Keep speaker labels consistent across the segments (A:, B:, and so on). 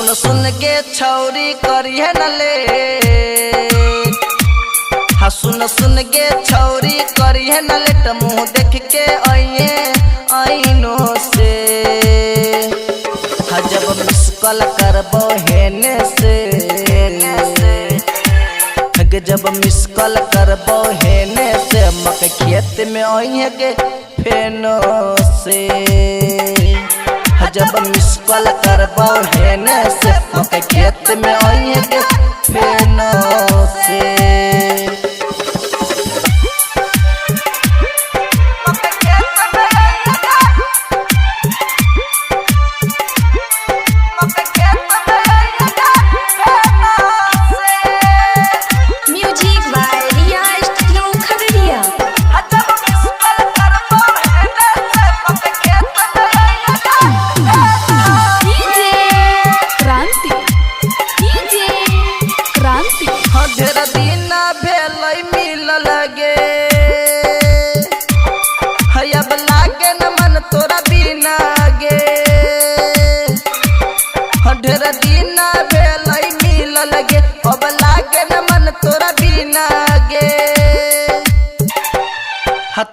A: सुन के छौरी करिए न ले। हाँ सुन के छौरी करिए न लेट मुँह देख के आइए आइनो से। हाँ जब मिस कॉल करबो हेने से, जब मिस कॉल करबो हेने से मकई खेत में आइए के फेनो से। जब मिस कॉल करबो हेने से मकई खेत में आइए के फेनो से।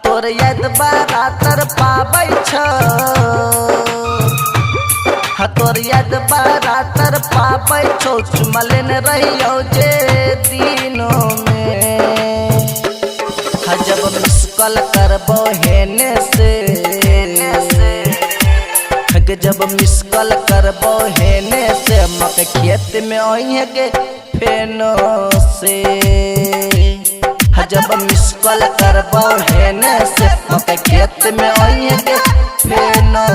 A: तोर याद बारातर पाबै छ, तोर याद बारातर पाबै छौ चुमा लेने रहियो जे दिनों में। जब मिस कॉल करबो हेने से, जब मिस कॉल करबो हेने से मकई खेत में आइए के फेनो से। जब मिस कॉल करबो हेने से मकई खेत में आइए के फेनो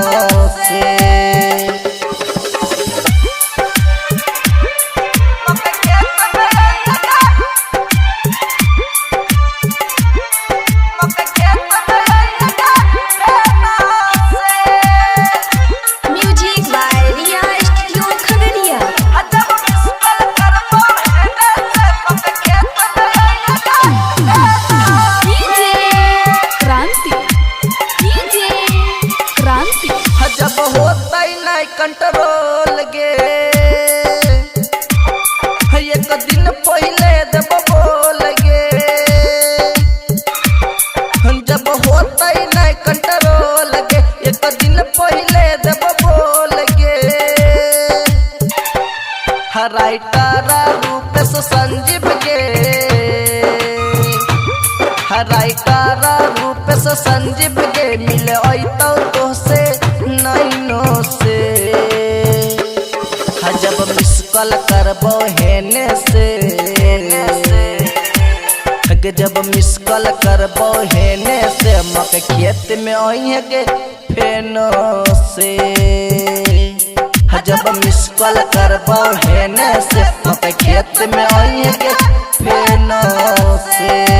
A: से। कंट्रोल गे एक दिन पहले देव बोल गे, जब होता नहीं कंट्रोल गे एक दिन पहले देव बोल गे। राइटर रूप से संजीव गे, राइटर रूप से संजीव गे मिले तो से नैनो से। जब मिस कॉल करबो हेने से, जब मिस कॉल करबो हेने से मकई खेत में आइए के फेनो से। जब मिस कॉल करबो हेने से मकई खेत में आइए के फेनो से।